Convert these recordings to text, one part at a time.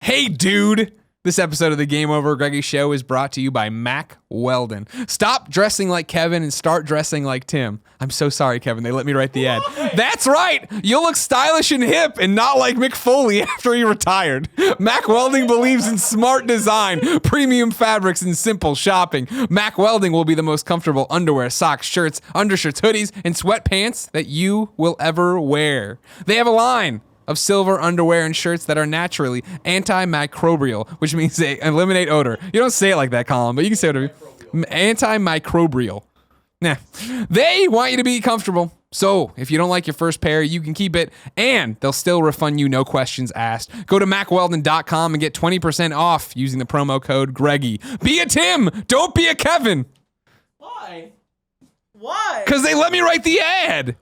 Hey, dude. This episode of the GameOverGreggy Show is brought to you by Mac Weldon. Stop dressing like Kevin and start dressing like Tim. I'm so sorry, Kevin. They let me write the ad. That's right. You'll look stylish and hip and not like Mick Foley after he retired. Mac Welding believes in smart design, premium fabrics, and simple shopping. Mac Welding will be the most comfortable underwear, socks, shirts, undershirts, hoodies, and sweatpants that you will ever wear. They have a line of silver underwear and shirts that are naturally antimicrobial, which means they eliminate odor. You don't say it like that, Colin, but you can say whatever. Antimicrobial. Nah. They want you to be comfortable. So if you don't like your first pair, you can keep it, and they'll still refund you, no questions asked. Go to MacWeldon.com and get 20% off using the promo code Greggy. Be a Tim. Don't be a Kevin. Why? Why? Because they let me write the ad.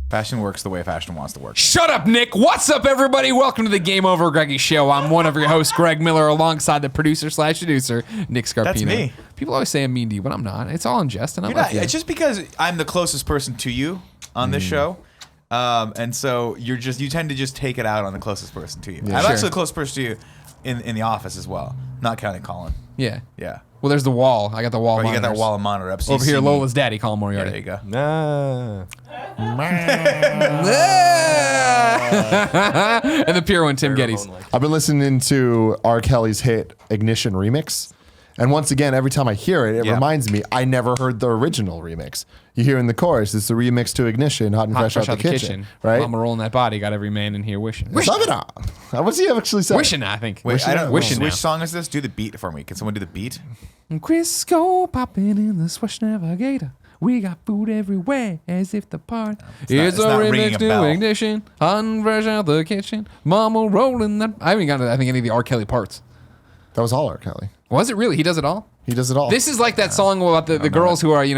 Fashion works the way fashion wants to work. Shut up, Nick. What's up, everybody? Welcome to the GameOverGreggy Show. I'm one of your hosts, Greg Miller, alongside the producer/deducer, Nick Scarpino. That's me. People always say I'm mean to you, but I'm not. It's all in jest, and I'm not. It's just because I'm the closest person to you on this show. And so you tend to just take it out on the closest person to you. Yeah, I'm sure. actually the closest person to you in the office as well, not counting Colin. Yeah. Yeah. Well, there's the wall. I got the wall. Right, you got that monitors. wall of monitor up. So Over here, Lola's daddy, Colin Yeah, Moriarty. there you go. And the pure one, Tim Gettys. I've been listening to R. Kelly's hit Ignition remix. And once again, every time I hear it, it reminds me I never heard the original remix. You hear in the chorus, it's the remix to Ignition, hot and fresh out the kitchen. Right? Mama rolling that body, got every man in here wishing. What's he actually saying? Wishing, I think. Wait, I don't know. Wishing Which now. song is this? Do the beat for me. Can someone do the beat? Crisco popping in the Swish Navigator. We got food everywhere, as if the party is a remix to Ignition. Hot and fresh out the kitchen. Mama rolling that. I haven't gotten, I think, any of the R. Kelly parts. That was all R. Kelly. Was it really? He does it all? He does it all. This is like that song about the girls who are, they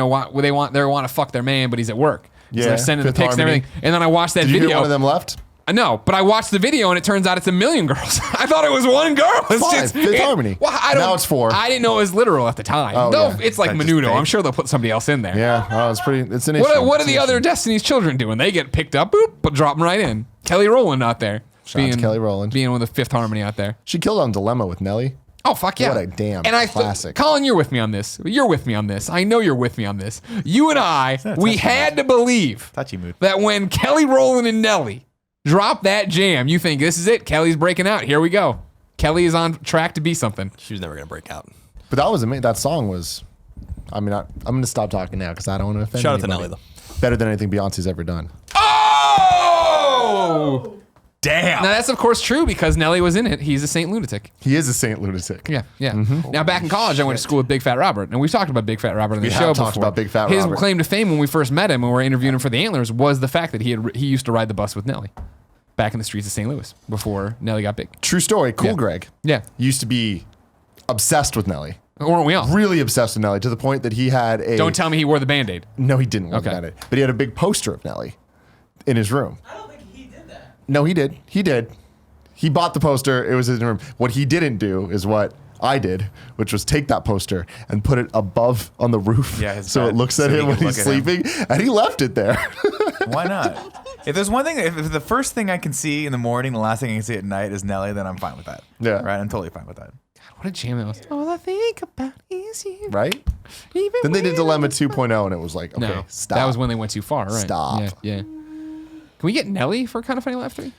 want to fuck their man, but he's at work. Yeah, So they're sending the Fifth pics and Harmony. everything. And then I watched that Did you video. hear one of them left? No, but I watched the video and it turns out it's a million girls. I thought it was one girl. It's Fifth Harmony. Well, Now it's 4. I didn't know it was literal at the time. Oh, Though yeah. it's like That's just Menudo. fake. I'm sure they'll put somebody else in there. Yeah, oh, it's an issue. What are It's the an other issue. Destiny's Children doing? They get picked up, boop, but drop them right in. Kelly Rowland out there. Shout out to Kelly Rowland. Being with the Fifth Harmony out there. She killed on Dilemma with Nelly. Oh, fuck yeah. What a damn and classic. Colin, you're with me on this. You're with me on this. I know you're with me on this. You and I, we had to believe Touchy mood. that when Kelly Rowland and Nelly drop that jam, you think, this is it. Kelly's breaking out. Here we go. Kelly is on track to be something. She was never going to break out. But that was amazing. That song was, I'm going to stop talking now because I don't want to offend Shout out to anybody. Nelly, though. Better than anything Beyonce's ever done. Oh! Damn. Now, that's, of course, true because Nelly was in it. He's a Saint Lunatic. He is a Saint Lunatic. Yeah, yeah. Now, back in college, I went to school with Big Fat Robert, and we've talked about Big Fat Robert on the We show have talked before. about Big Fat His Robert. claim to fame when we first met him and we were interviewing him for the Antlers was the fact that he used to ride the bus with Nelly back in the streets of St. Louis before Nelly got big. True story. Cool Yeah. Greg Yeah. used to be obsessed with Nelly. Weren't we all? Really obsessed with Nelly to the point that he had a... Don't tell me he wore the Band-Aid. No, he didn't look Okay. at it. But he had a big poster of Nelly in his room. I don't think he did that. No, he did. He did. He bought the poster. It was in his room. What he didn't do is what I did, which was take that poster and put it above on the roof his so bed, it looks at so he him when could he's look at him. sleeping. And he left it there. Why not? If there's one thing, if the first thing I can see in the morning, the last thing I can see at night is Nelly, then I'm fine with that. Yeah. Right? I'm totally fine with that. What a jam that was. All I think about is you. Right? Even Then they did when Dilemma I'm- 2.0 and it was like, okay, No, stop. that was when they went too far, right? Stop. Yeah, yeah. Can we get Nelly for Kind of Funny Laughter?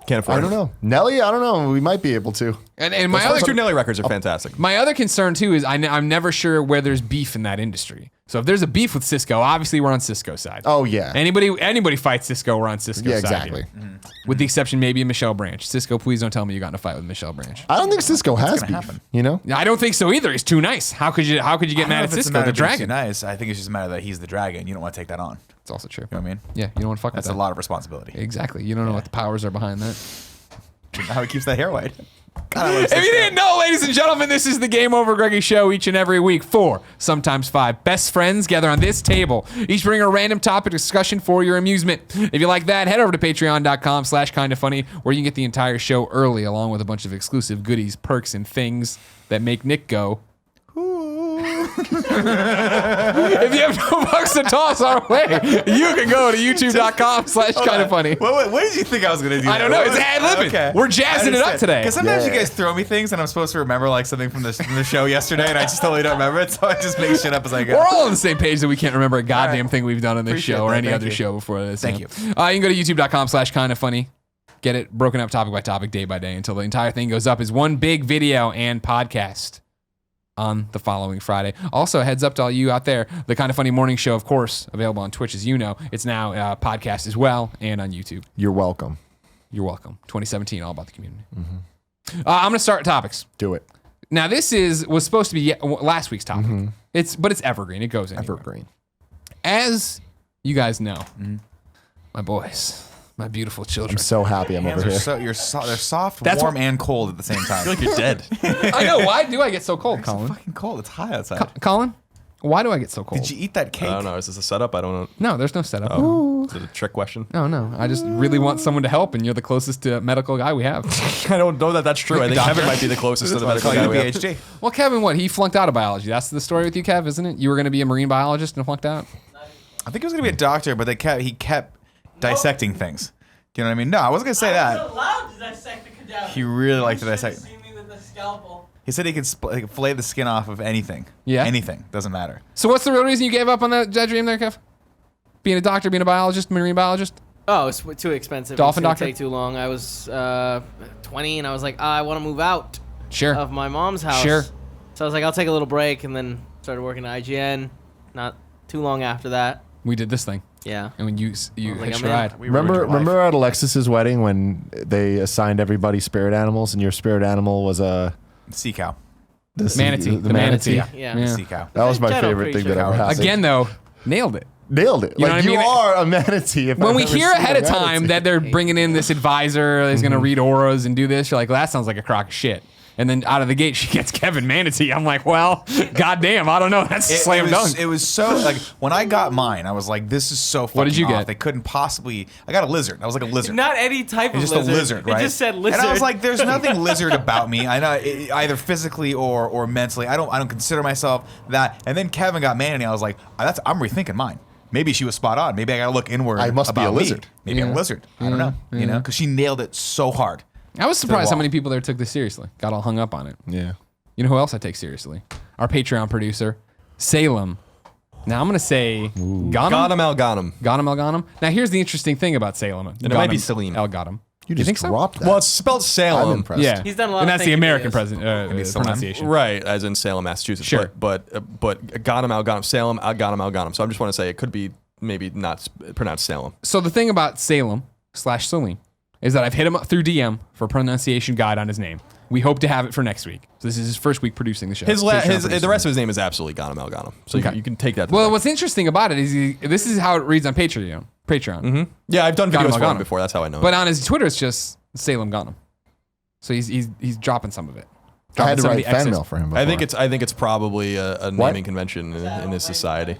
Can't afford I don't know. Nelly, I don't know. We might be able to. And my Those other first two Nelly records are fantastic. My other concern too is I'm never sure where there's beef in that industry. So if there's a beef with Cisco, obviously we're on Cisco's side. Oh, yeah. Anybody fights Cisco, we're on Cisco's Yeah, side. exactly. Here. With the exception maybe of Michelle Branch. Cisco, please don't tell me you got in a fight with Michelle Branch. I don't think Cisco has gonna beef. happen. You know? I don't think so either. He's too nice. How could you get I don't mad know at if it's a Cisco, matter the of being too dragon? nice. I think it's just a matter that he's the dragon. You don't want to take that on. It's also true. You know what I mean? Yeah, you don't want to fuck That's with a that. lot of responsibility. Exactly. You don't know what the powers are behind that. How he keeps that hair white. If you didn't know, ladies and gentlemen, this is the Game Over Greggy show each and every week. 4, sometimes 5 best friends gather on this table. Each bring a random topic discussion for your amusement. If you like that, head over to patreon.com/kindafunny, where you can get the entire show early, along with a bunch of exclusive goodies, perks, and things that make Nick go. If you have $2 to toss our way, you can go to youtube.com/kindafunny. What did you think I was going to do? I don't know. It's ad-libbing. Okay. We're jazzing it up today. Because sometimes you guys throw me things and I'm supposed to remember like something from the show yesterday and I just totally don't remember it. So I just make shit up as I go. We're all on the same page that we can't remember a goddamn thing we've done on this Appreciate show or that. any Thank other you. show before this. Thank you can go to youtube.com/kindafunny. Get it broken up topic by topic, day by day, until the entire thing goes up as one big video and podcast on the following Friday. Also, heads up to all you out there, the Kinda Funny Morning Show, of course, available on Twitch, as you know. It's now a podcast as well and on YouTube. You're welcome. You're welcome. 2017, all about the community. I'm going to start topics. Do it. Now, this was supposed to be last week's topic. But it's evergreen. It goes anywhere. Evergreen. As you guys know, my boys, my beautiful children. I'm so happy I'm Hands over are here. they're soft, That's warm, and cold at the same time. I feel like you're dead. I know. Why do I get so cold, It's Colin? fucking cold. It's high outside. Colin, why do I get so cold? Did you eat that cake? I don't know. Is this a setup? I don't know. No, there's no setup. Is it a trick question? No. I just really want someone to help, and you're the closest medical guy we have. I don't know that that's true. I think Doctor? Kevin might be the closest to the medical Call guy you we a have. PhD. Well, Kevin, what? He flunked out of biology. That's the story with you, Kev, isn't it? You were going to be a marine biologist and flunked out? I think he was gonna be a doctor, but he kept dissecting things. Do you know what I mean? No, I wasn't gonna say I that. was allowed to dissect the cadaver. He really liked to You should've dissect. seen me with the scalpel. He said he could fillet the skin off of anything. Yeah? Anything. Doesn't matter. So what's the real reason you gave up on that dream there, Kev? Being a doctor, being a biologist, marine biologist? Oh, it's too expensive. Dolphin it's gonna doctor? take too long. I was 20 and I was like, I want to move out Sure. of my mom's house. Sure. So I was like, I'll take a little break, and then started working at IGN. Not too long after that. We did this thing. Yeah. And when you like, hitched I'm a in. ride. We ruined your life. Remember at Alexis's wedding when they assigned everybody spirit animals and your spirit animal was a Sea cow. Manatee. The manatee. Yeah. Sea cow. That was my General favorite thing creature. that ever happened. Again, though, nailed it. Nailed it. You know Like what I you mean? are a manatee. If When I've we ever hear seen ahead a of time manatee. that they're bringing in this advisor that's going to read auras and do this, you're like, well, that sounds like a crock of shit. And then out of the gate, she gets Kevin Manatee. I'm like, well, goddamn, I don't know. That's a slam dunk. It was so like when I got mine, I was like, "This is so fucking What did you off. get? They couldn't possibly. I got a lizard. I was like a lizard. Not any type of It's just lizard. a lizard, right? It just said lizard. And I was like, "There's nothing lizard about me. I know either physically or mentally. I don't consider myself that." And then Kevin got Manatee. I was like, "I'm rethinking mine. Maybe she was spot on. Maybe I gotta look inward. I must be about a lizard. Me. Maybe I'm a Yeah. lizard. I don't know. You know, because she nailed it so hard. I was surprised how wall. many people there took this seriously. Got all hung up on it. Yeah. You know who else I take seriously? Our Patreon producer, Salem. Now I'm going to say Ghanem. Ghanem. Ghanem. Now here's the interesting thing about Salem. And it might be Salim. El Ghanem. You just think so? dropped that. Well, it's spelled I'm Salem. impressed. Yeah. He's done a lot And of that's the thank you American videos. pronunciation. Right, as in Salem, Massachusetts. Sure. But Ghanem, Salem, Ghanem. So I just want to say it could be maybe not pronounced Salem. So the thing about Salem/Salim is that I've hit him up through DM for a pronunciation guide on his name. We hope to have it for next week. So this is his first week producing the show. Patreon producer. The rest of his name is absolutely Ghanem. So Okay. you can take that. Well, what's interesting about it is this is how it reads on Patreon. yeah, I've done videos for Ghanem. him before. That's how I know. But on his Twitter, it's just Salem Ghanem. So he's dropping some of it. I had to Dropping some of write the fan excess- mail for him. I Before. think it's probably a naming convention in his society.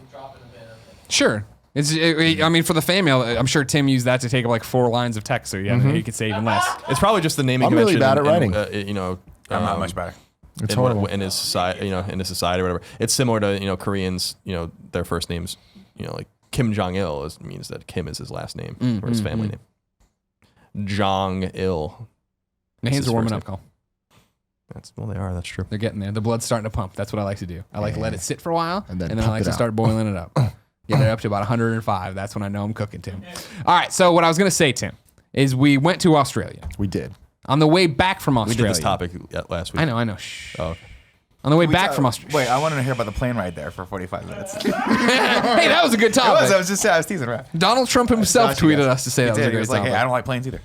Sure. I mean, for the fan mail, I'm sure Tim used that to take up like 4 lines of text, so yeah, he could say even less. It's probably just the naming I'm really convention. bad at writing. I'm not much better. It's horrible. in his society, in his society, or whatever. It's similar to Koreans. Their first names, like Kim Jong Il means that Kim is his last name or his family name. Jong Il. My hands his are warming first up, Cole. They are. That's true. They're getting there. The blood's starting to pump. That's what I like to do. I like to let it sit for a while, and then then I pump like it to out. start boiling it up. Get it up to about 105. That's when I know I'm cooking, Tim. All right, so what I was going to say, Tim, is we went to Australia. We did. On the way back from We Australia. did this topic last week. I know. Shh. Oh, okay. On the way back from Australia. Wait, I wanted to hear about the plane ride there for 45 minutes. Hey, that was a good I topic. was teasing around. Donald Trump himself Got you tweeted guys. us to say He that was did. a He great was like, topic. "Hey, I don't like planes either."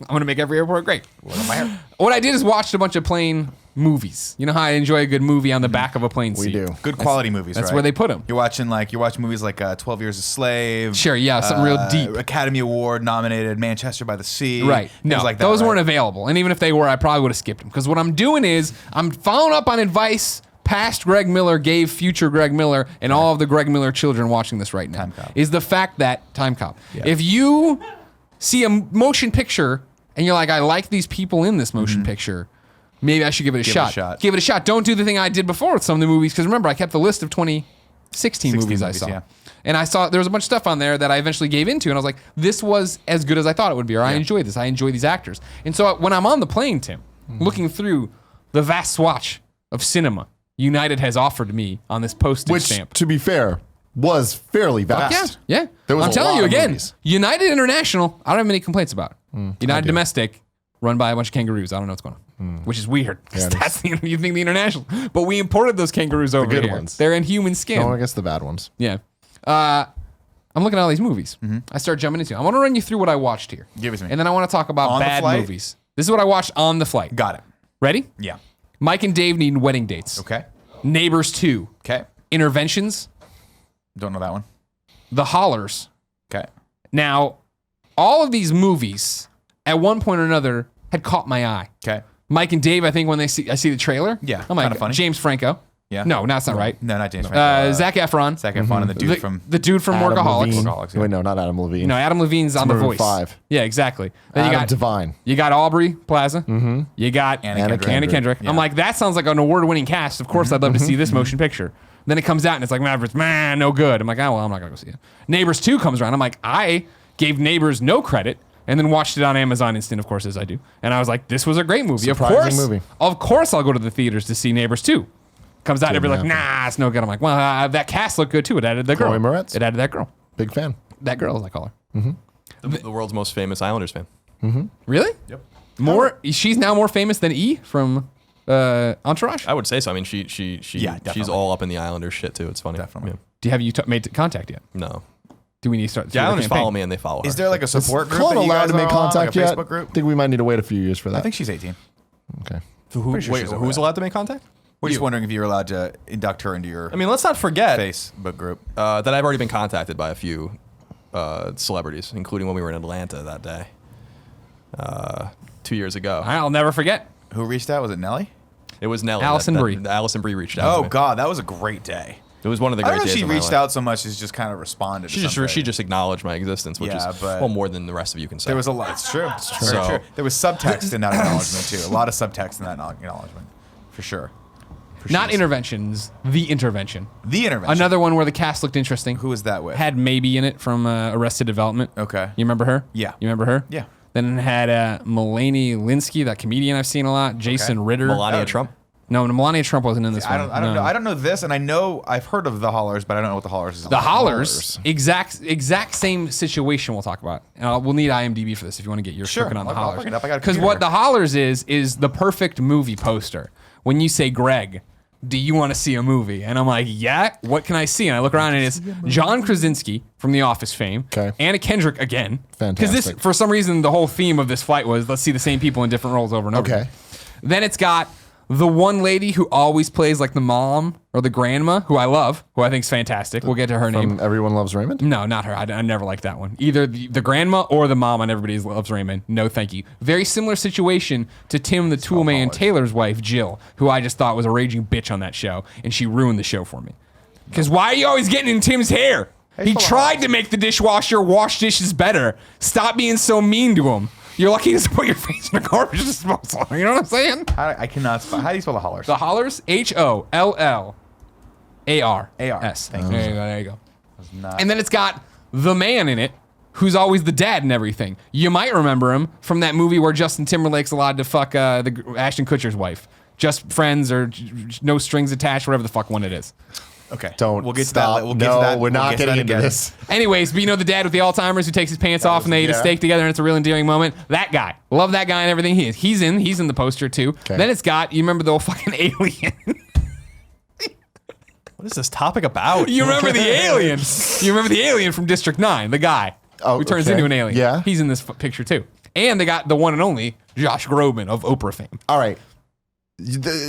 I'm going to make every airport great. Look at my hair. What I did is watched a bunch of plane movies. You know how I enjoy a good movie on the back of a plane seat? We do. Good quality movies. That's right? where they put them. You're watching movies like 12 Years a Slave. Sure, yeah, something real deep. Academy Award nominated Manchester by the Sea. Right. No, things like that, those right? weren't available. And even if they were, I probably would have skipped them. Because what I'm doing is I'm following up on advice past Greg Miller gave future Greg Miller and all of the Greg Miller children watching this right now. Time Cop. Is the fact that, Time Cop, Yeah. if you see a motion picture and you're like, I like these people in this motion picture, maybe I should give it a shot. Give it a shot. Don't do the thing I did before with some of the movies. Because remember, I kept the list of 2016 movies I saw. yeah. And I saw there was a bunch of stuff on there that I eventually gave into, and I was like, this was as good as I thought it would be, or I enjoy this. I enjoy these actors. And so when I'm on the plane, Tim, looking through the vast swatch of cinema United has offered me on this postage Which, stamp. to be fair, was fairly vast. Yeah. There was I'm a telling lot you of again, movies. United International, I don't have any complaints about. United do. Domestic, run by a bunch of kangaroos. I don't know what's going on, which is weird. 'Cause Yeah, it is. that's you think the international, but we imported those kangaroos over good here. ones. They're in human skin. No, I guess the bad ones. Yeah. I'm looking at all these movies. I start jumping into. I want to run you through what I watched here. Give it to me. And then I want to talk about On the bad flight? movies. This is what I watched on the flight. Got it. Ready? Yeah. Mike and Dave need wedding dates. Okay. Neighbors 2. Okay. Interventions. Don't know that one. The Hollers. Okay. Now, all of these movies, at one point or another, had caught my eye. Okay. Mike and Dave, I think when I see the trailer, Yeah, I'm like, kinda funny. James Franco. Yeah. No, that's not right. No, not James Franco. Zac Efron. Zac Efron and the dude from the dude from Adam Workaholics. Levine. Workaholics, yeah. Wait, no, not Adam Levine. No, Adam Levine's on The Maroon Voice. 5. Yeah, exactly. Then Adam you got Devine. You got Aubrey Plaza. Mm-hmm. You got Anna Kendrick. Yeah. I'm like, that sounds like an award-winning cast. Of course, I'd love to see this motion picture. Then it comes out and it's like, man, no good. I'm like, oh, well, I'm not going to go see it. Neighbors 2 comes around. I'm like, I gave Neighbors no credit and then watched it on Amazon Instant, of course, as I do. And I was like, this was a great movie. Surprising movie. Of course, I'll go to the theaters to see Neighbors 2. Comes out and everybody's like, happen. nah, it's no good. I'm like, well, that cast looked good too. It added the girl. Chloe Moretz? It added that girl. Big fan. That girl, as I call her. The world's most famous Islanders fan. Really? Yep. She's now more famous than E from Entourage? I would say so. I mean, Yeah, she's definitely. all up in the Islanders shit too. It's funny. Definitely. Have you made contact yet? No. Do we need to start? The Islanders follow me and they follow her. Is there like a support group? Colin that you allowed guys to make are on, contact like a yet? Facebook group? I think we might need to wait a few years for that. I think she's 18. Okay. Who, sure she's over who's that. allowed to make contact? We're just wondering if you're allowed to induct her into your I mean, let's not forget Facebook group. that I've already been contacted by a few celebrities, including when we were in Atlanta that day 2 years ago. I'll never forget. Who reached out? Was it Nelly? It was Nelly. Allison Brie. Allison Brie reached out. to Oh me. God, that was a great day. It was one of the I great don't know days if she of my reached life. out so much as just kind of responded. She to something. just acknowledged my existence, which Yeah, is but- well more than the rest of you can say. There was a lot. It's true. It's true. So- True. There was subtext in that acknowledgement too. A lot of subtext in that acknowledgement, for sure. For Not sure. interventions. The Intervention. The intervention. Another one where the cast looked interesting. Who was that with? Had Maybe in it from Arrested Development. Okay. You remember her? Yeah. You remember her? Yeah. Then it had Mulaney Linsky, that comedian I've seen a lot. Jason Ritter. Melania Oh. Trump. No, Melania Trump wasn't in this I one. don't know. No. I don't know this, and I know I've heard of the Hollers, but I don't know what the Hollers is. The Hollers, exact same situation we'll talk about. And we'll need IMDb for this if you want to get your Sure. cooking on the I'll Hollers. bring it up. I got a Because computer what here. the Hollers is the perfect movie poster. When you say, Greg, do you want to see a movie? And I'm like, yeah, what can I see? And I look around and it's John Krasinski from The Office fame. Okay. Anna Kendrick again. Because this, Fantastic. for some reason, the whole theme of this flight was let's see the same people in different roles over and over. Okay. again. Then it's got the one lady who always plays like the mom or the grandma, who I love, who I think is fantastic. We'll get to her name. From Everyone Loves Raymond? No, not her. I never liked that one. Either the grandma or the mom on Everybody Loves Raymond. No, thank you. Very similar situation to Tim the Toolman Taylor's wife, Jill, who I just thought was a raging bitch on that show, and she ruined the show for me. Because why are you always getting in Tim's hair? He tried to make the dishwasher wash dishes better. Stop being so mean to him. You're lucky to put your face in a garbage disposal. You know what I'm saying? I cannot spell. How do you spell the Hollers? The Hollers, HOLLARS. A-R. Thank you. There you go. Not- And then it's got the man in it who's always the dad and everything. You might remember him from that movie where Justin Timberlake's allowed to fuck the Ashton Kutcher's wife. Just friends or no strings attached, whatever the fuck one it is. Okay. Don't We'll get stop. to that. We'll get no, to that. we're not We'll get to getting that into again. this. Anyways, but you know the dad with the Alzheimer's who takes his pants off and they eat a yeah. steak together and it's a real endearing moment? That guy. Love that guy and everything he is. He's in the poster too. Okay. Then it's got, you remember the old fucking alien. What is this topic about? You remember the alien. You remember the alien from District 9, the guy Oh, who turns okay. into an alien. Yeah. He's in this picture too. And they got the one and only Josh Groban of Oprah fame. All right.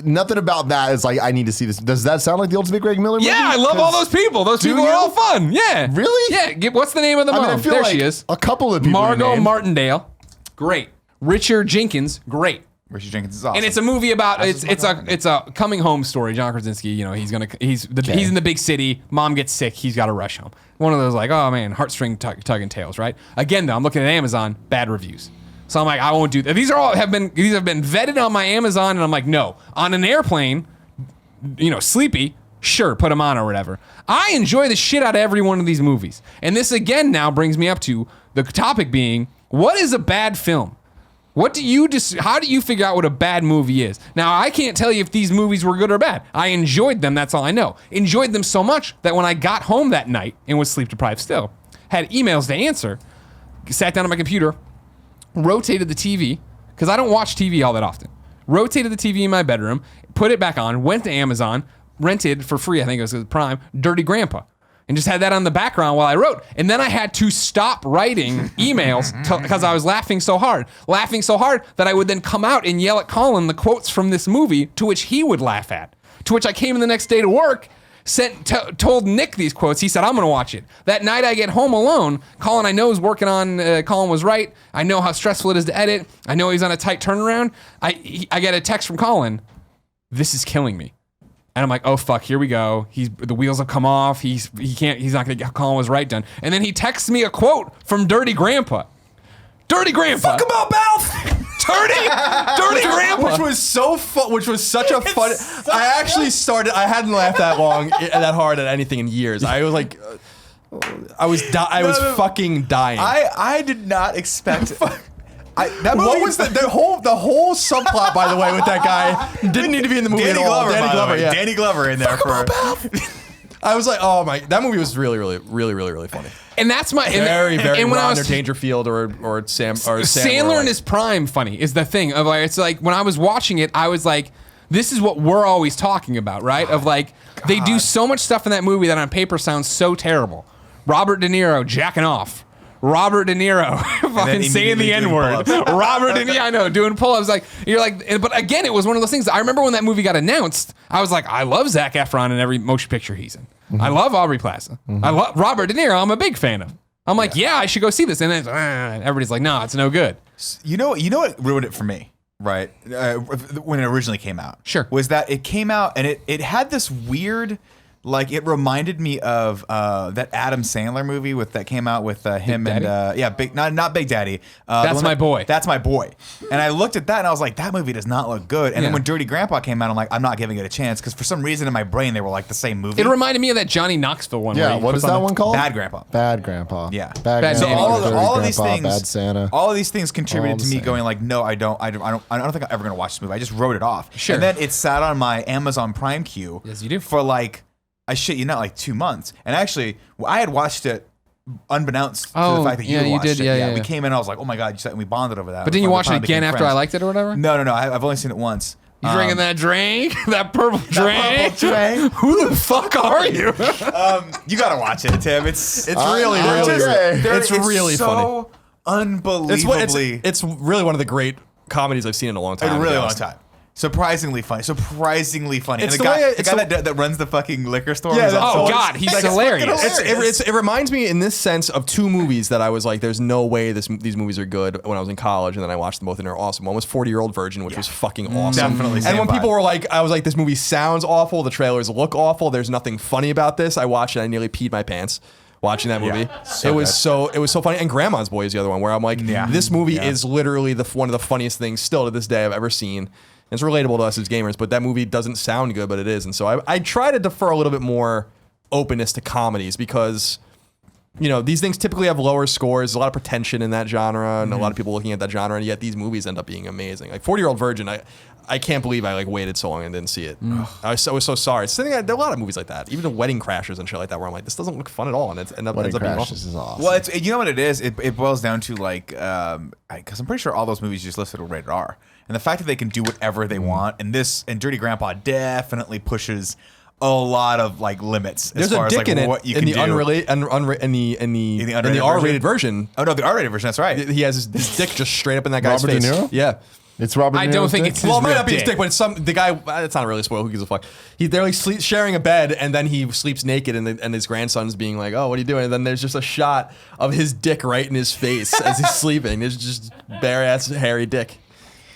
Nothing about that is like, I need to see this. Does that sound like the Ultimate Greg Miller movie? Yeah, I love all those people. Those people are all fun. Yeah. Really? Yeah. What's the name of the mom? I feel there like she is. a couple of people. Margot Martindale. Great. Richard Jenkins. Great. Richard Jenkins is awesome. And it's a movie about it's a coming home story. John Krasinski, you know, he's in the big city. Mom gets sick. He's got to rush home. One of those like, oh man, heartstring tugging tales, right? Again, though, I'm looking at Amazon, bad reviews. So I'm like, I won't do that. These have been vetted on my Amazon, and I'm like, no. On an airplane, you know, sleepy, sure, put them on or whatever. I enjoy the shit out of every one of these movies. And this again now brings me up to the topic being, what is a bad film? How do you figure out what a bad movie is? Now, I can't tell you if these movies were good or bad. I enjoyed them, that's all I know. Enjoyed them so much that when I got home that night and was sleep deprived still, had emails to answer, sat down on my computer, rotated the TV, because I don't watch TV all that often. Rotated the TV in my bedroom, put it back on, went to Amazon, rented for free, I think it was Prime, Dirty Grandpa. And just had that on the background while I wrote. And then I had to stop writing emails because I was laughing so hard that I would then come out and yell at Colin the quotes from this movie, to which he would laugh at. To which I came in the next day to work, told Nick these quotes. He said, I'm going to watch it. That night I get home alone. Colin, I know, is working on Colin Was Right. I know how stressful it is to edit. I know he's on a tight turnaround. I get a text from Colin. This is killing me. And I'm like, oh fuck, here we go. The wheels have come off. He's not gonna get Colin Was Right done. And then he texts me a quote from Dirty Grandpa. Dirty Grandpa. Fuck about mouth. Dirty Grandpa. Which was so fun. Which was such a fun. I actually started. I hadn't laughed that long, that hard at anything in years. I was like, I was fucking dying. I did not expect. What was the whole subplot, by the way, with that guy? Didn't need to be in the movie at all. Danny Glover in there for. I was like, oh my, that movie was really funny. And that's my very and when I was Rodney Dangerfield or Sandler in his prime. Funny is the thing of like, it's like when I was watching it, I was like, this is what we're always talking about, right? Of like, they do so much stuff in that movie that on paper sounds so terrible. Robert De Niro jacking off. Robert De Niro fucking saying the N-word. Robert De Niro, I know, doing pull-ups. Like, you're like, but again, it was one of those things. I remember when that movie got announced, I was like, I love Zac Efron in every motion picture he's in. I love Aubrey Plaza. I love Robert De Niro. I'm a big fan of. I'm like, yeah, I should go see this. And then everybody's like, no, it's no good. You know what ruined it for me, right? When it originally came out. Sure. Was that it came out and it had this weird, like, it reminded me of that Adam Sandler movie that came out with him Big and not Big Daddy. That's My Boy. That's My Boy. And I looked at that and I was like, that movie does not look good. And then when Dirty Grandpa came out, I'm like, I'm not giving it a chance because for some reason in my brain they were like the same movie. It reminded me of that Johnny Knoxville one. Yeah, what is that one called? Bad Grandpa. Bad Grandpa. Yeah. Bad Bad So Grandpa, all of these Grandpa, things, Bad Santa. all of these things contributed to me same. going like, no, I don't think I'm ever gonna watch this movie. I just wrote it off. Sure. And then it sat on my Amazon Prime queue. Yes, you do. For like, I shit you not, like 2 months. And actually, I had watched it unbeknownst to the fact that you watched did. it. Yeah. We came in, and I was like, oh my god, you said, and we bonded over that. But then you By the watched it time we again became after I friends. liked it or whatever? No. I've only seen it once. You drinking that drink? That purple drink? drink. Who the fuck are you? You gotta watch it, Tim. It's really so unbelievably. It's really one of the great comedies I've seen in a long time. A really long time. Surprisingly funny. It's And the way the guy that runs the fucking liquor store. Yeah, is that's Oh also- God, he's Like, hilarious. It reminds me in this sense of two movies that I was like, there's no way these movies are good when I was in college, and then I watched them both and they're awesome. One was 40-Year-Old Virgin, which was fucking awesome. Definitely And same when vibe. people were like, I was like, this movie sounds awful, the trailers look awful, there's nothing funny about this. I watched it, I nearly peed my pants watching that movie. It was so funny. And Grandma's Boy is the other one where I'm like, this movie is literally one of the funniest things still to this day I've ever seen. It's relatable to us as gamers, but that movie doesn't sound good, but it is. And so I try to defer a little bit more openness to comedies because, you know, these things typically have lower scores. There's a lot of pretension in that genre and a lot of people looking at that genre, and yet these movies end up being amazing. Like 40-Year-Old Virgin, I can't believe I like waited so long and didn't see it. I was so sorry. There are a lot of movies like that, even the Wedding Crashers and shit like that, where I'm like, this doesn't look fun at all, and it ends up being Wedding awesome. Crashers is awesome. Well, you know what it is? It boils down to like, because I'm pretty sure all those movies you just listed are rated R. And the fact that they can do whatever they want, and Dirty Grandpa definitely pushes a lot of like limits There's as far a as dick like in it what you in can the In the R-rated version. Oh no, the R-rated version. That's right. He has his dick just straight up in that guy's Robert De face. Niro? Yeah. It's Robert. I De don't Niro's think dick? it's his Well, it might real not be his dick. dick, but it's the guy. It's not really a spoil. Who gives a fuck? They're like sharing a bed, and then he sleeps naked, and his grandson's being like, "Oh, what are you doing?" And then there's just a shot of his dick right in his face as he's sleeping. There's just bare ass hairy dick.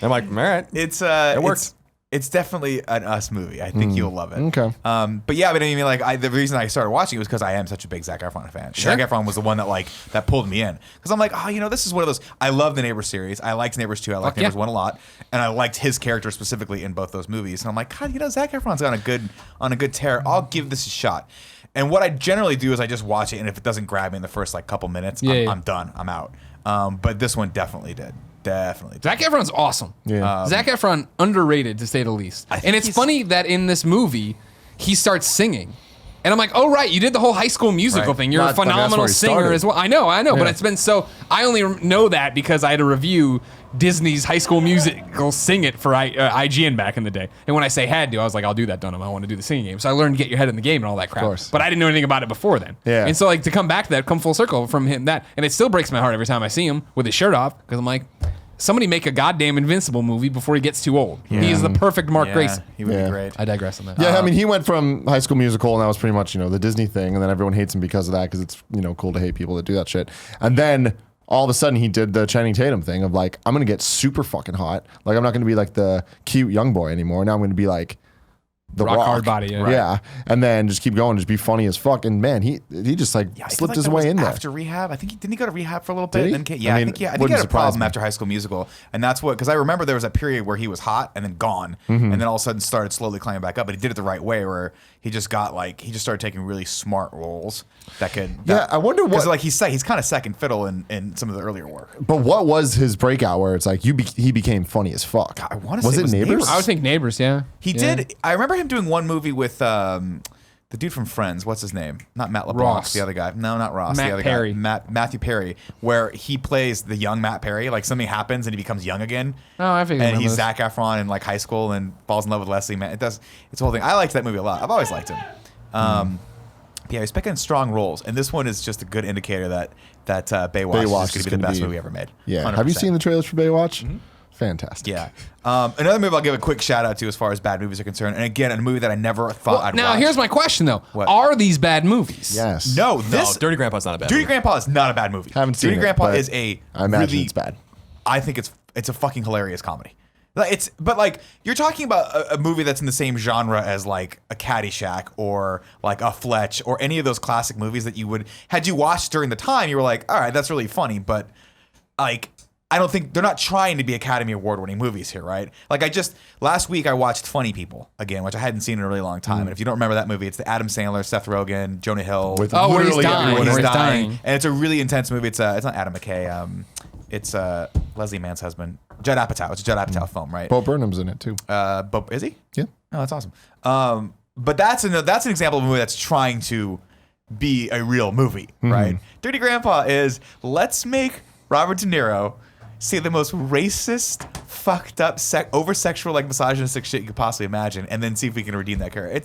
I'm like, all right, It works. It's definitely an Us movie. I think you'll love it. Okay. But yeah, but I mean, like, the reason I started watching it was because I am such a big Zac Efron fan. Sure. Zac Efron was the one that pulled me in because I'm like, oh, this is one of those. I love the Neighbors series. I liked Neighbors 2. I liked Fuck Neighbors yeah. 1 a lot, and I liked his character specifically in both those movies. And I'm like, God, Zac Efron's on a good tear. I'll give this a shot. And what I generally do is I just watch it, and if it doesn't grab me in the first couple minutes, I'm done. I'm out. But this one definitely did. Definitely. Zac Efron's awesome. Yeah. Zac Efron, underrated to say the least. think And it's he's- funny that in this movie, he starts singing. And I'm like, oh, right, you did the whole High School Musical Right. thing. You're Well, a that's funny, that's phenomenal where he singer started. as well. I know, but Yeah. it's been so. I only know that because I had to review Disney's High School Musical Sing It for IGN back in the day. And when I say had to, I was like, I'll do that, Dunham. I want to do the singing game. So I learned to get your head in the game and all that crap. course. But I didn't know anything about it before then. Yeah. And so, to come back to that, come full circle from him, and it still breaks my heart every time I see him with his shirt off because I'm like, somebody make a goddamn Invincible movie before he gets too old. He is the perfect Mark Grayson. He would Yeah. be great. I digress on that. Yeah, I mean, he went from High School Musical, and that was pretty much, the Disney thing, and then everyone hates him because of that, because it's, cool to hate people that do that shit. And then all of a sudden, he did the Channing Tatum thing of like, I'm gonna get super fucking hot. Like, I'm not gonna be like the cute young boy anymore. Now I'm gonna be like the Rock Rock hard body, yeah. Yeah, and then just keep going, just be funny as fuck. And man, he just like I feel slipped like his that way was in there. after rehab. I think didn't he go to rehab for a little Did bit? he? Then I think he wouldn't had a surprise problem me. after High School Musical, and that's what because I remember there was a period where he was hot and then gone, and then all of a sudden started slowly climbing back up. But he did it the right way, where he just started taking really smart roles that could. Yeah, I wonder what- because he's kind of second fiddle in some of the earlier work. But what was his breakout where it's like he became funny as fuck? I wanna say was it it was Neighbors? Neighbors. I would think Neighbors, yeah. He Yeah. did. I remember him doing one movie with the dude from Friends. What's his name? Not Matt LeBlanc. Ross. The other guy. No, not Ross. Matt the other Perry. guy. Matthew Perry, where he plays the young Matt Perry. Like something happens and he becomes young again. Oh, I think I And remember he's this. Zac Efron in like high school and falls in love with Leslie. Man, it's a whole thing. I liked that movie a lot. I've always liked him. Yeah, he's picking strong roles, and this one is just a good indicator that Baywatch is going to be the best movie ever made. Yeah. 100%. Have you seen the trailers for Baywatch? Fantastic. Yeah. Another movie I'll give a quick shout out to as far as bad movies are concerned, and again, a movie that I never thought I'd Now, watch. here's my question, though. What? Are these bad movies? Yes. No, No, this Dirty Grandpa's not a bad Dirty movie. Grandpa is not a bad movie. Haven't seen Dirty it, Grandpa but is a I imagine really, it's bad. I think it's a fucking hilarious comedy. But you're talking about a movie that's in the same genre as like a Caddyshack or like a Fletch or any of those classic movies that you would had you watched during the time you were like, all right, that's really funny, but like I don't think they're not trying to be Academy Award winning movies here, right? Like last week I watched Funny People again, which I hadn't seen in a really long time. And if you don't remember that movie, it's the Adam Sandler, Seth Rogen, Jonah Hill. With Oh, where he's literally dying. everyone Where in he's it. dying. And it's a really intense movie. It's not Adam McKay. It's Leslie Mann's husband, Judd Apatow. It's a Judd Apatow film, right? Bo Burnham's in it too. But is he? Yeah. Oh, that's awesome. But that's an example of a movie that's trying to be a real movie, right? Dirty Grandpa is let's make Robert De Niro say the most racist, fucked up, over-sexual, like misogynistic shit you could possibly imagine, and then see if we can redeem that character.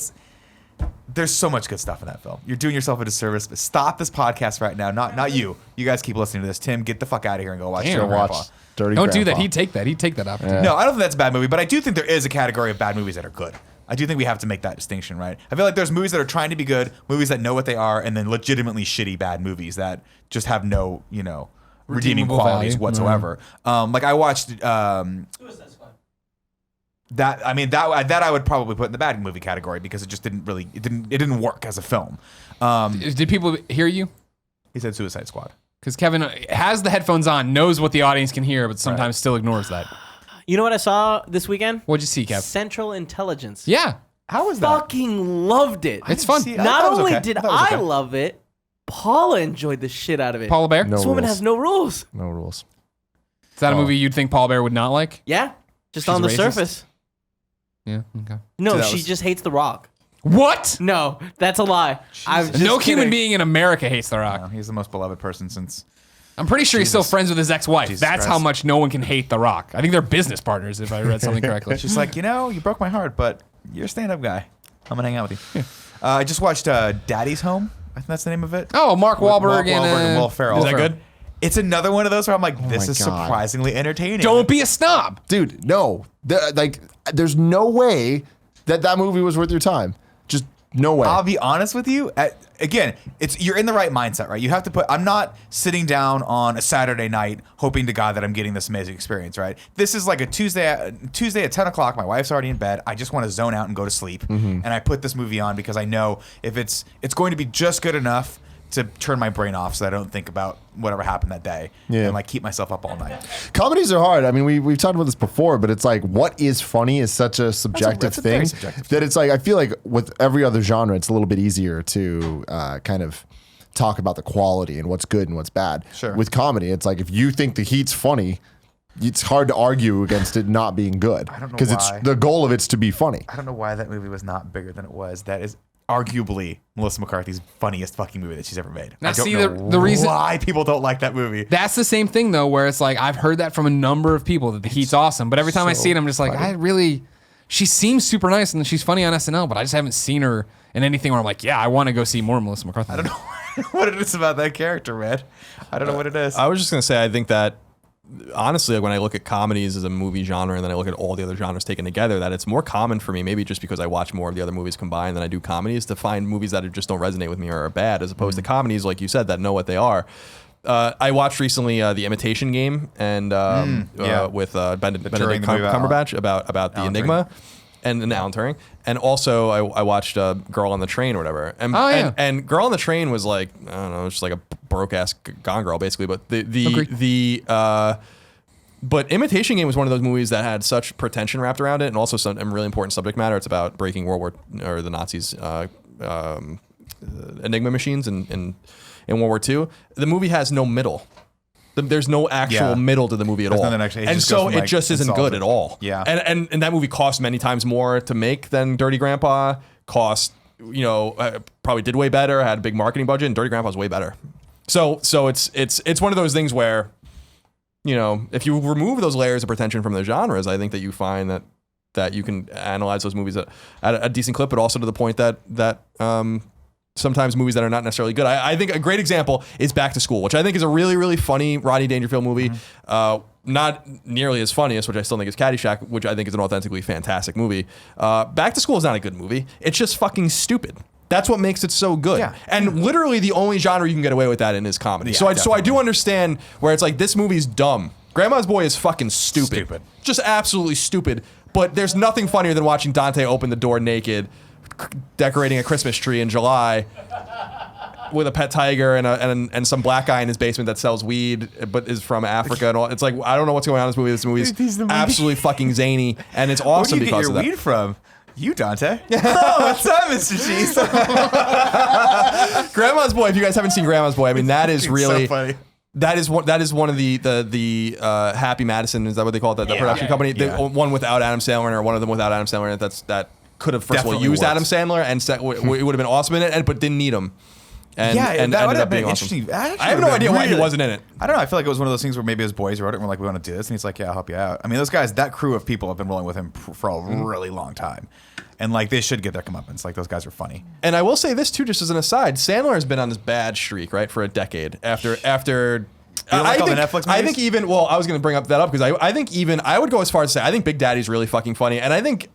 There's so much good stuff in that film. You're doing yourself a disservice. But stop this podcast right now. Not you. You guys keep listening to this. Tim, get the fuck out of here and go watch Damn. Dirty Go watch Grandpa. Dirty Don't do that. Grandpa. He'd take that. He'd take that opportunity. No, I don't think that's a bad movie, but I do think there is a category of bad movies that are good. I do think we have to make that distinction, right? I feel like there's movies that are trying to be good, movies that know what they are, and then legitimately shitty bad movies that just have no, redeeming Redeemable qualities value. whatsoever. Like I watched Suicide Squad. that. I mean that I would probably put in the bad movie category because it just didn't work as a film. Did people hear you? He said Suicide Squad. Because Kevin has the headphones on, knows what the audience can hear, but sometimes still ignores that. You know what I saw this weekend? What'd you see, Kev? Central Intelligence. Yeah, How was that? Fucking loved it. it's fun. see- I Not thought it was only okay. did I thought it was I okay. love it, Paula enjoyed the shit out of it. Paula Bear? No This woman rules. has no rules. No rules. Is that a movie you'd think Paul Bear would not like? Yeah, just She's on the racist? surface. Yeah, okay. No, So that she was- just hates The Rock. What? No, that's a lie. I'm just No human kidding. being in America hates The Rock. No, he's the most beloved person since. I'm pretty sure he's still friends with his ex-wife. Jesus That's how Christ. much no one can hate The Rock. I think they're business partners, if I read something correctly. She's like, you broke my heart, but you're a stand-up guy. I'm gonna hang out with you. I just watched Daddy's Home. I think that's the name of it. Oh, Mark With Wahlberg and Will Ferrell. Is that good? It's another one of those where I'm like, this my is God. surprisingly entertaining. Don't be a snob. Dude, no. There's no way that movie was worth your time. Just no way. I'll be honest with you. Again, you're in the right mindset, right? You have to I'm not sitting down on a Saturday night hoping to God that I'm getting this amazing experience, right? This is like a Tuesday at 10 o'clock. My wife's already in bed. I just want to zone out and go to sleep. And I put this movie on because I know if it's going to be just good enough to turn my brain off so I don't think about whatever happened that day and like keep myself up all night. Comedies are hard. I mean, we've talked about this before, but it's like what is funny is such a subjective a very thing subjective that it's like I feel like with every other genre, it's a little bit easier to kind of talk about the quality and what's good and what's bad. Sure. With comedy, it's like if you think the Heat's funny, it's hard to argue against it not being good. I don't know because it's why. the goal of it's to be funny. I don't know why that movie was not bigger than it was. That is arguably Melissa McCarthy's funniest fucking movie that she's ever made. Now, I don't see, know the reason why people don't like that movie. that's the same thing though, where it's like I've heard that from a number of people that the Heat's awesome, but every time I see it, I'm just like, she seems super nice and she's funny on SNL, but I just haven't seen her in anything where I'm like, yeah, I want to go see more Melissa McCarthy. I don't know what it is about that character, man. I don't know what it is. I was just gonna say, I think that honestly, like when I look at comedies as a movie genre and then I look at all the other genres taken together, that it's more common for me, maybe just because I watch more of the other movies combined than I do comedies, to find movies that just don't resonate with me or are bad, as opposed to comedies, like you said, that know what they are. I watched recently The Imitation Game and with Benedict Cumberbatch about the Enigma. And Alan Turing, and also I watched Girl on the Train or whatever, and and Girl on the Train was like, I don't know, it's just like a broke ass Gone Girl basically, but but Imitation Game was one of those movies that had such pretension wrapped around it, and also some really important subject matter. It's about breaking the Nazis' Enigma machines in World War II. The movie has no middle. There's no actual middle to the movie at all. And so it just isn't good at all. Yeah. And that movie cost many times more to make than Dirty Grandpa. Probably did way better, had a big marketing budget, and Dirty Grandpa's way better. So it's one of those things where, if you remove those layers of pretension from the genres, I think that you find that you can analyze those movies at a decent clip, but also to the point that sometimes movies that are not necessarily good. I think a great example is Back to School, which I think is a really, really funny Rodney Dangerfield movie. Not nearly as funniest, which I still think is Caddyshack, which I think is an authentically fantastic movie. Back to School is not a good movie. It's just fucking stupid. That's what makes it so good. Yeah. And literally the only genre you can get away with that in is comedy. Yeah, so I do understand where it's like, this movie's dumb. Grandma's Boy is fucking stupid. Just absolutely stupid. But there's nothing funnier than watching Dante open the door naked, decorating a Christmas tree in July with a pet tiger and some black guy in his basement that sells weed but is from Africa and all. It's like, I don't know what's going on in this movie. This movie's absolutely fucking zany, and it's awesome because of that. Where do you get your weed from? You, Dante. Oh, what's up, Mr. Cheese? Grandma's Boy. If you guys haven't seen Grandma's Boy, I mean, that is really so funny. That is one of the Happy Madison, is that what they call it? The production company. The one without Adam Sandler, or one of them without Adam Sandler. That could have first of all used Adam Sandler, and it would have been awesome in it, but didn't need him. And that would ended have up been being awesome. interesting. I have no idea why he wasn't in it. I don't know. I feel like it was one of those things where maybe his boys wrote it and were like, we want to do this. And he's like, yeah, I'll help you out. I mean, those guys, that crew of people have been rolling with him for a really long time. And like, they should get their comeuppance. Like, those guys are funny. And I will say this too, just as an aside, Sandler has been on this bad streak, right, for a decade. After I think even, well, I was going to bring up because I think even, I would go as far as to say, I think Big Daddy's really fucking funny. And I think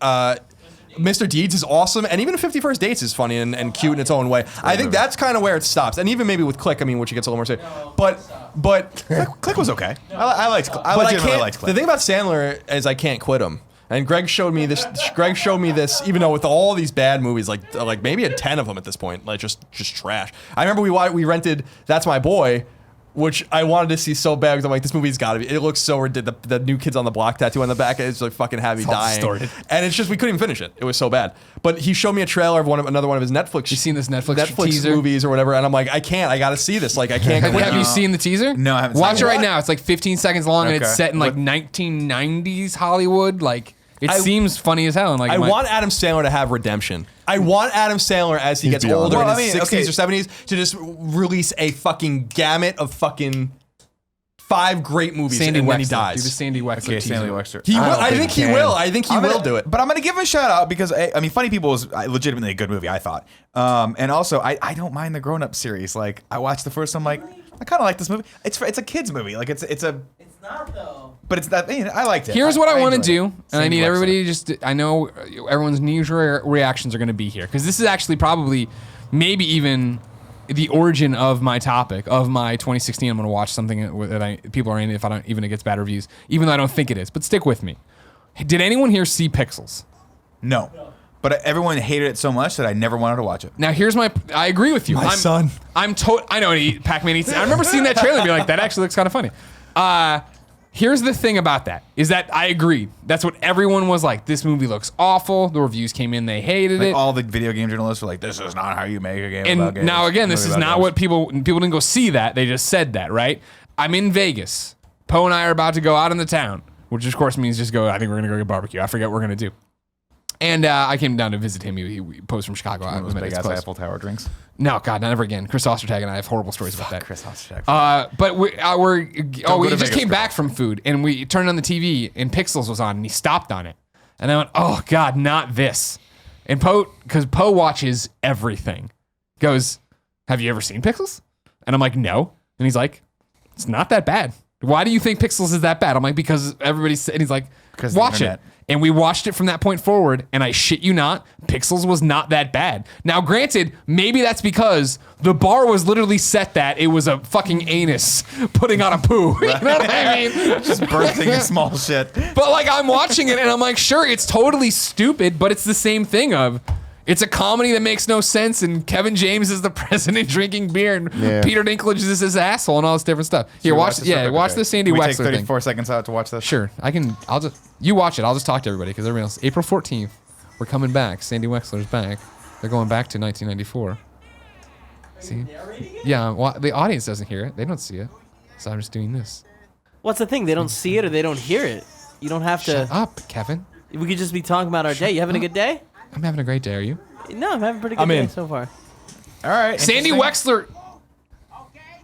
Mr. Deeds is awesome, and even 50 First Dates is funny and cute in its own way. I think that's kind of where it stops, and even maybe with Click, I mean, which gets a little more serious. But Click was okay. I legitimately liked Click. The thing about Sandler is I can't quit him. And Greg showed me this. Even though with all these bad movies, like maybe a 10 of them at this point, like just trash. I remember we rented That's My Boy, which I wanted to see so bad because I'm like, this movie's got to be. It looks so ridiculous. The New Kids on the Block tattoo on the back is like fucking have me dying. Distorted. And it's just, we couldn't even finish it. It was so bad. But he showed me a trailer of another one of his Netflix. You seen this Netflix teaser? Movies or whatever, and I'm like, I can't. I got to see this. Like, I can't. Have you seen the teaser? No, I haven't. Watch seen it right now. It's like 15 seconds long, and it's Okay. set in like 1990s Hollywood. Like, it seems funny as hell. And like, I want Adam Sandler to have redemption. I want Adam Sandler, as he gets older in his 60s or 70s, to just release a fucking gamut of fucking 5 great movies, Sandy and then he Wexler. dies. Do the Sandy Wexler Okay, teaser. Stanley Wexler. He will. don't I think think he he can. will. I think he will do it. But I'm gonna give him a shout out because I mean, Funny People is legitimately a good movie. I thought, and also I don't mind the Grown Up series. Like I watched the first one, like I kind of like this movie. It's a kids movie. Like it's a, It's not though. but it's that. I liked it. Here's what I want to enjoyed do, it. and I Sandy need Wexler. everybody to just. I know everyone's knee-jerk reactions are going to be here because this is actually probably, maybe even, the origin of my topic of my 2016. I'm going to watch something that people are in if I don't even it gets bad reviews, even though I don't think it is. But stick with me. Did anyone here see Pixels? No. But everyone hated it so much that I never wanted to watch it. Now here's my. I agree with you. son. I know Pac-Man eats. I remember seeing that trailer and being like, that actually looks kind of funny. Here's the thing about that is that I agreed. That's what everyone was like. This movie looks awful. The reviews came in. They hated Like it. all the video game journalists were like, "This is not how you make a game And about games." now again, this Movie is about not games. what people didn't go see that. They just said that, right? I'm in Vegas. Poe and I are about to go out in the town, which of course means just go. I think we're gonna go get barbecue. I forget what we're gonna do. And I came down to visit him. He Poe's from Chicago. I Those met big his ass close. Eiffel Tower drinks. No, God, never again. Chris Ostertag and I have horrible stories about that. Chris Ostertag. But we go to just Vegas, came girl. back from food and we turned on the TV and Pixels was on and he stopped on it. And I went, oh God, not this. And because Poe watches everything, goes, have you ever seen Pixels? And I'm like, no. And he's like, it's not that bad. Why do you think Pixels is that bad? I'm like, because everybody's, and he's like, Because the watch it. internet. And we watched it from that point forward, and I shit you not, Pixels was not that bad. Now, granted, maybe that's because the bar was literally set that it was a fucking anus putting on a poo. You know what I mean? Just birthing a small shit. But like, I'm watching it, and I'm like, sure, it's totally stupid, but it's the same thing of, it's a comedy that makes no sense, and Kevin James is the president drinking beer, and Yeah. Peter Dinklage is his asshole, and all this different stuff. Here, watch the Sandy Can we Wexler take thing. 34 seconds out to watch this? Sure, you watch it. I'll just talk to everybody because everybody else. April 14th, we're coming back. Sandy Wexler's back. They're going back to 1994. See? Narrating it? Yeah, well, the audience doesn't hear it. They don't see it. So I'm just doing this. What's the thing? They don't see it or they don't hear it. You don't have to. Shut up, Kevin. We could just be talking about our day. You having a good day? I'm having a great day. Are you? No, I'm having a pretty good I'm day in. so far. All right. Sandy interesting. Wexler.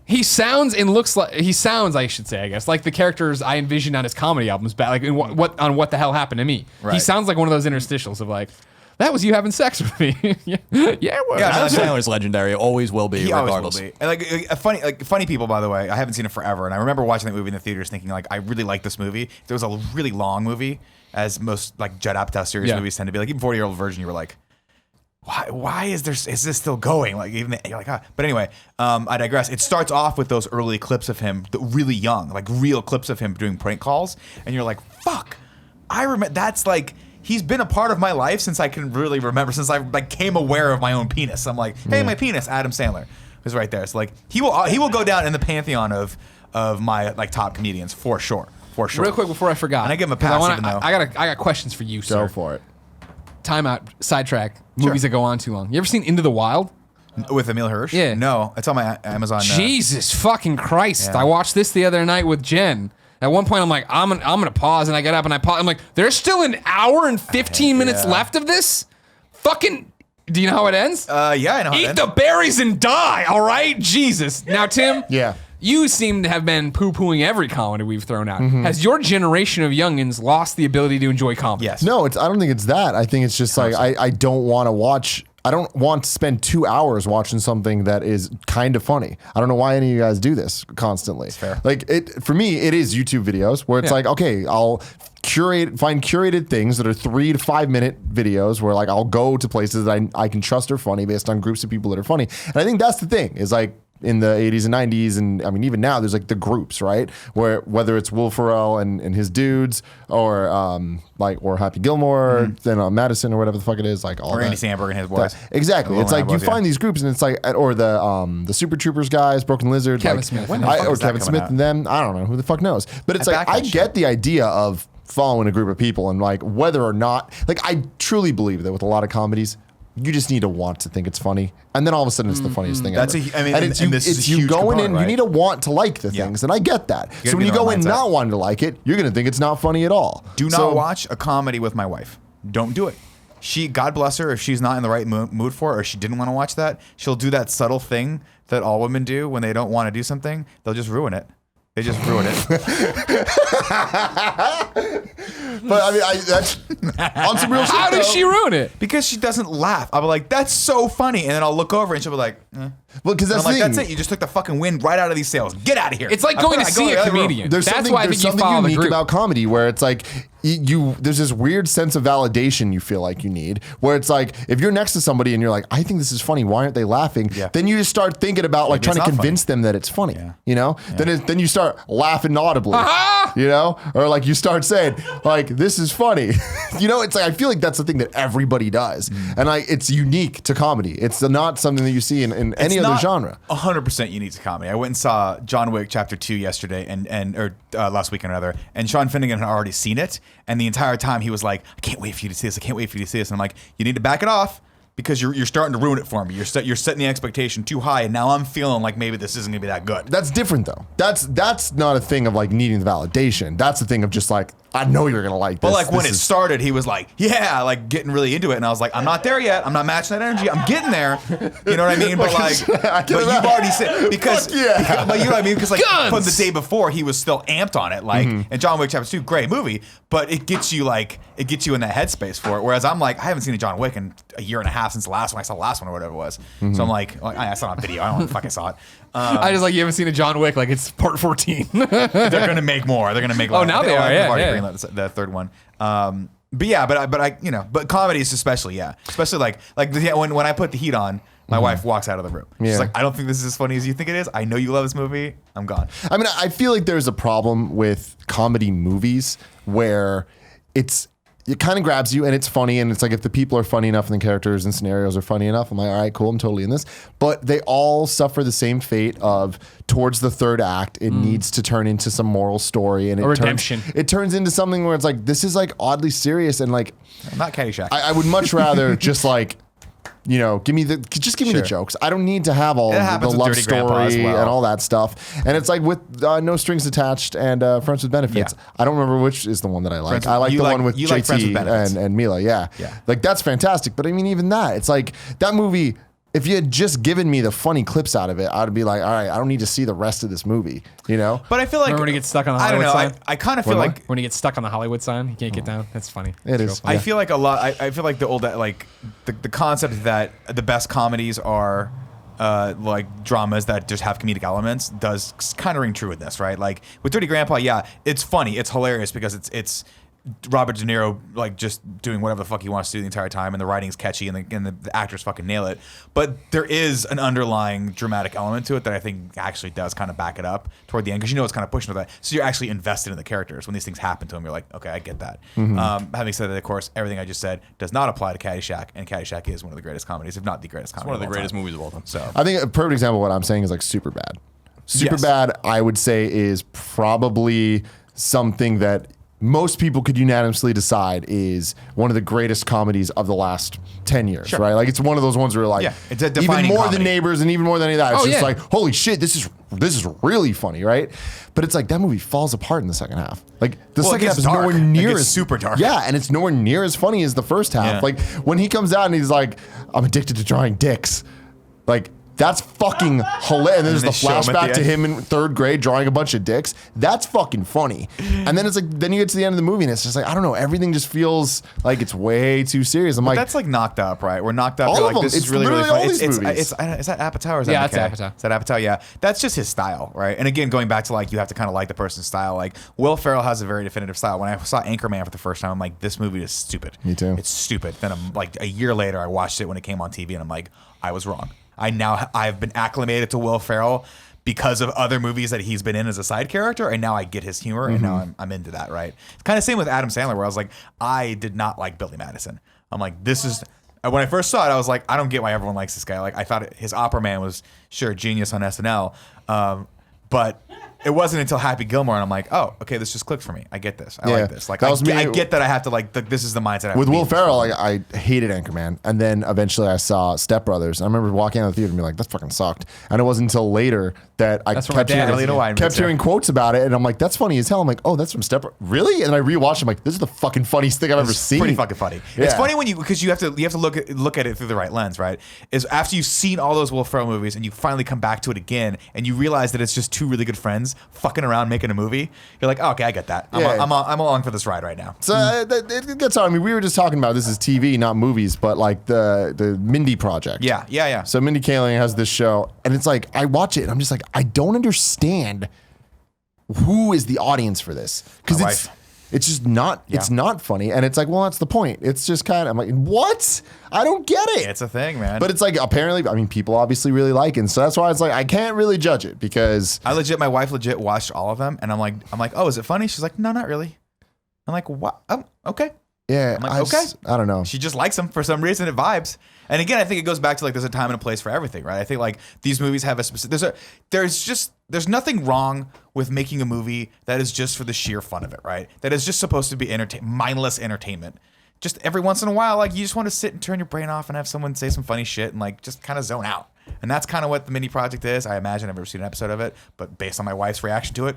He sounds and looks like I should say, I guess, like the characters I envisioned on his comedy albums back, like in what the hell happened to me. He Right. sounds like one of those interstitials of like, that was you having sex with me. yeah, it was. Yeah, Adam Sandler's legendary. Always will be, He always regardless. will be. And funny people, by the way. I haven't seen it forever, and I remember watching that movie in the theaters, thinking like, I really like this movie. If it was a really long movie, as most like Judd Apatow series Yeah. movies tend to be. Like even 40-year-old Virgin, you were like, why is this still going? Like even you're like, ah. But anyway, I digress. It starts off with those early clips of him, really young, like real clips of him doing prank calls, and you're like, fuck, I remember. That's like. He's been a part of my life since I can really remember, since I like came aware of my own penis. I'm like, hey, my penis, Adam Sandler, is right there. So like, he will go down in the pantheon of my like top comedians for sure. Real quick before I forgot. And I give him a 'cause pass, I even though- I got questions for you, sir. Go for it. Timeout, sidetrack, movies that go on too long. You ever seen Into the Wild? With Emil Hirsch. Yeah. No, it's on my Amazon. Jesus fucking Christ. Yeah. I watched this the other night with Jen. At one point, I'm like, I'm gonna pause, and I get up and I pause. I'm like, there's still an hour and 15 minutes Yeah. left of this? Fucking, do you know how it ends? Yeah, I know. how it Eat ends. the berries and die, all right? Jesus. Now, Tim. Yeah. You seem to have been poo-pooing every comedy we've thrown out. Mm-hmm. Has your generation of youngins lost the ability to enjoy comedy? Yes. No, I don't think it's that. I think it's just like I don't want to watch. I don't want to spend 2 hours watching something that is kind of funny. I don't know why any of you guys do this constantly. fair. Like for me, it is YouTube videos where it's Yeah. like, okay, I'll find curated things that are 3 to 5 minute videos where like I'll go to places that I can trust are funny based on groups of people that are funny. And I think that's the thing is like, in the 80s and 90s, and I mean even now, there's like the groups, right? Where whether it's Will Ferrell and his dudes, or or Happy Gilmore, then Madison or whatever the fuck it is, like all Or that. Andy Samberg and his boys. Exactly. The It's like Lone you Boys, yeah. find these groups, and it's like, or the Super Troopers guys, Broken Lizard, Kevin like, Smith. When the fuck or is that Kevin coming Smith out? and them. I don't know who the fuck knows, but it's I like back I that get shit. the idea of following a group of people and like whether or not, like I truly believe that with a lot of comedies, you just need to want to think it's funny, and then all of a sudden it's the funniest thing That's ever. I mean, and it's you, and this is it's a you huge going in. component, right? You need to want to like the Yeah. things, and I get that. gotta So when be you in the go right in mindset. not wanting to like it, you're gonna think it's not funny at all. Do not So- watch a comedy with my wife. Don't do it. God bless her, if she's not in the right mood for it, or she didn't want to watch that, she'll do that subtle thing that all women do when they don't want to do something. They'll just ruin it. They just ruin it. But I mean, that's on some real shit. How did she ruin it? Because she doesn't laugh. I'll be like, that's so funny. And then I'll look over and she'll be like, eh. Well, because And that's I'm the like, thing. that's it. You just took the fucking wind right out of these sails. Get out of here. It's like going to see a comedian. There's That's something, why I there's think you something follow the unique group. about comedy where it's like there's this weird sense of validation you feel like you need where it's like if you're next to somebody and you're like, I think this is funny, why aren't they laughing? Yeah. Then you just start thinking about like Maybe trying to it's not convince them that it's funny. Yeah. You know? Then you start laughing audibly. Ah! You know? Or like you start saying like, this is funny. You know, it's like I feel like that's the thing that everybody does. And like it's unique to comedy. It's not something that you see in any other genre. 100% unique to comedy. I went and saw John Wick Chapter 2 yesterday or last weekend rather, and Sean Finnegan had already seen it, and the entire time he was like, I can't wait for you to see this. I can't wait for you to see this. And I'm like, you need to back it off because you're starting to ruin it for me. You're setting the expectation too high, and now I'm feeling like maybe this isn't gonna be that good. That's different though. That's not a thing of like needing the validation. That's the thing of just like, I know you're gonna like this. But like when This it is- started, he was like, yeah, like getting really into it. And I was like, I'm not there yet. I'm not matching that energy. I'm getting there. You know what I mean? But like, but you've already said, because, Fuck yeah. but you know what I mean? Because like Guns! from the day before, he was still amped on it. Like, and John Wick Chapter 2, great movie, but it gets you in that headspace for it. Whereas I'm like, I haven't seen a John Wick in a year and a half since the last one. I saw the last one or whatever it was. So I'm like, I saw it on video. I don't know if I fucking saw it. I just like you haven't seen a John Wick like it's part 14. They're gonna make more. They're gonna make. Oh, now they are, they've yeah, already yeah. greenlit the third one. But yeah, but comedies especially, especially like when I put the heat on, my wife walks out of the room. Yeah. She's like, I don't think this is as funny as you think it is. I know you love this movie. I'm gone. I mean, I feel like there's a problem with comedy movies where it kind of grabs you and it's funny, and it's like if the people are funny enough and the characters and scenarios are funny enough, I'm like, all right, cool, I'm totally in this. But they all suffer the same fate of towards the third act, it needs to turn into some moral story and redemption. It turns into something where it's like this is like oddly serious and like I'm not Caddyshack. I would much rather just like. You know, give me the jokes. I don't need to have all the happens with love Dirty Grandpa as story well. and all that stuff. And it's like with No Strings Attached and Friends with Benefits. Yeah. I don't remember which is the one that I like. Friends with- I like you the like- one with you like Friends with JT Benefits. and Mila. Yeah. Yeah. Like that's fantastic. But I mean, even that, it's like that movie. If you had just given me the funny clips out of it, I'd be like, all right, I don't need to see the rest of this movie. You know? But I feel like Remember when he gets stuck on the I don't Hollywood know. sign? I kind of feel What? like When he gets stuck on the Hollywood sign, he can't get down. That's funny. It It's is. real funny. I feel like a lot. I feel like the old like the concept that the best comedies are like dramas that just have comedic elements does kind of ring true with this, right? Like with Dirty Grandpa, yeah, it's funny, it's hilarious because it's Robert De Niro like just doing whatever the fuck he wants to do the entire time, and the writing's catchy, and the actors fucking nail it. But there is an underlying dramatic element to it that I think actually does kind of back it up toward the end, because you know it's kind of pushing to that. So you're actually invested in the characters when these things happen to them. You're like, okay, I get that. Having said that, of course, everything I just said does not apply to Caddyshack, and Caddyshack is one of the greatest comedies, if not the greatest comedy. One of the all greatest time. movies of all time. So I think a perfect example of what I'm saying is like Superbad. Superbad, I would say, is probably something that most people could unanimously decide is one of the greatest comedies of the last 10 years, right? Like it's one of those ones where like, Yeah, it's a even defining more comedy. than Neighbors and even more than any of that, it's Oh, just yeah. like, holy shit, this is really funny, right? But it's like that movie falls apart in the second half. Like the Well, it second half gets is dark. nowhere It near gets as super dark. Yeah, and it's nowhere near as funny as the first half. Yeah. Like when he comes out and he's like, I'm addicted to drawing dicks. Like that's fucking hilarious. And then there's And the they show him at flashback the to end. him in third grade drawing a bunch of dicks. That's fucking funny. And then it's like, then you get to the end of the movie and it's just like, I don't know, everything just feels like it's way too serious. I'm like, that's like Knocked Up, right? We're Knocked Up. All You're of like, them. this is It's really, really literally funny. all these movies. Is that Apatow or is that Yeah, it's McKay? Apatow. Is that Apatow? Yeah. That's just his style, right? And again, going back to like, you have to kind of like the person's style. Like Will Ferrell has a very definitive style. When I saw Anchorman for the first time, I'm like, this movie is stupid. Me too. It's stupid. Then I'm like, a year later, I watched it when it came on TV and I'm like, I was wrong. I've been acclimated to Will Ferrell because of other movies that he's been in as a side character, and now I get his humor, and now I'm into that, right? It's kind of same with Adam Sandler, where I was like, I did not like Billy Madison. I'm like, this is when I first saw it, I was like, I don't get why everyone likes this guy. Like, I thought his Opera Man was sure genius on SNL, but it wasn't until Happy Gilmore, and I'm like, oh, okay, this just clicked for me. I get this. I Yeah. like this. Like, That was me. I get that I have to like. This is the mindset. I have with to be Will in. Ferrell, like, I hated Anchorman. And then eventually I saw Step Brothers. I remember walking out of the theater and being like, that fucking sucked. And it wasn't until later that I That's from my kept dad. hearing, Lena Wine kept makes it. hearing quotes about it. And I'm like, that's funny as hell. I'm like, oh, that's from Step Brothers. Really? And I rewatched. I'm like, this is the fucking funniest thing I've ever seen. Pretty fucking funny. It's Yeah. funny when you have to look at it through the right lens, right? Is after you've seen all those Will Ferrell movies and you finally come back to it again and you realize that it's just two really good friends friends fucking around making a movie, you're like, oh, okay, I get that. I'm along for this ride right now. So it gets on. I mean, we were just talking about this is TV, not movies, but like the Mindy Project. Yeah. So Mindy Kaling has this show, and it's like I watch it, and I'm just like, I don't understand who is the audience for this because My it's. wife. It's just not. It's not funny, and it's like, well, that's the point. It's just kind of. I'm like, what? I don't get it. It's a thing, man. But it's like apparently, I mean, people obviously really like it, and so that's why it's like I can't really judge it because my wife legit watched all of them, and I'm like, oh, is it funny? She's like, no, not really. I'm like, what? Oh, okay. yeah, I'm like, okay. I don't know. She just likes them for some reason. It vibes. And again, I think it goes back to like there's a time and a place for everything, right? I think like these movies have a specific. There's nothing wrong with making a movie that is just for the sheer fun of it, right? That is just supposed to be mindless entertainment. Just every once in a while, like you just want to sit and turn your brain off and have someone say some funny shit and like just kind of zone out. And that's kind of what the Mini Project is. I imagine I've never seen an episode of it, but based on my wife's reaction to it,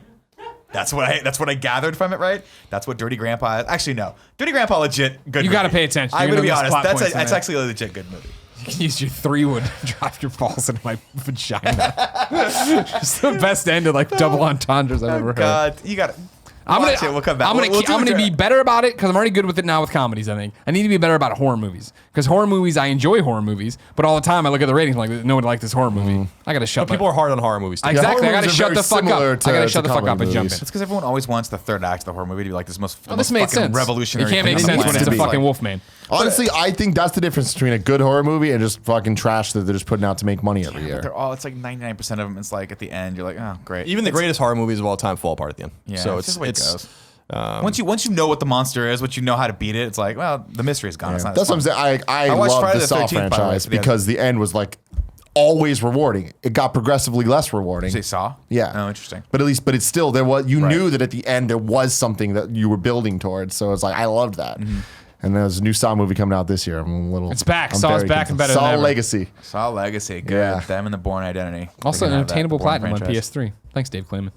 that's what I gathered from it, right? That's what Dirty Grandpa is. Actually, no. Dirty Grandpa legit good You movie. got to pay attention. I'm You're going to be gonna miss honest. plot points in That's it. actually a legit good movie. You can use your 3-wood and drop your balls into my vagina. It's the best end of like double entendres I've ever heard. God, you got to I'm watch it. We'll come back. I'm gonna be better about it because I'm already good with it now with comedies. I think I need to be better about horror movies because horror movies I enjoy horror movies, but all the time I look at the ratings like no one liked this horror movie. I gotta shut. People are hard on horror movies. Too. Exactly. horror I gotta movies are shut the very fuck up. similar I gotta to shut the fuck up comedy and jump movies. in. It's because everyone always wants the third act of the horror movie to be like this most This made fucking sense. revolutionary. It can't make thing sense on when the it's a planet. fucking Wolfman. Honestly, I think that's the difference between a good horror movie and just fucking trash that they're just putting out to make money every year. They're all. It's like 99% of them. It's like at the end, you're like, oh, great. Even the greatest horror movies of all time fall apart at the end. Yeah, So it's just the way it goes. Once Once you know what the monster is, once you know how to beat it, it's like, well, the mystery is gone. It's not That's what I'm saying. I watched love Friday the the Saw 13th, by the way, franchise for the because the end was like always rewarding. It got progressively less rewarding. They saw. Yeah. Oh, interesting. But it's still there was knew that at the end there was something that you were building towards. So it's like I loved that. And there's a new Saw movie coming out this year. I'm a little. It's back. I'm Saw's very back and better Saw than ever. Legacy. Saw Legacy. Good. Yeah. Them and the Born Identity. Also, They an can have that attainable Bourne platinum on franchise. PS3. Thanks, Dave Clayman.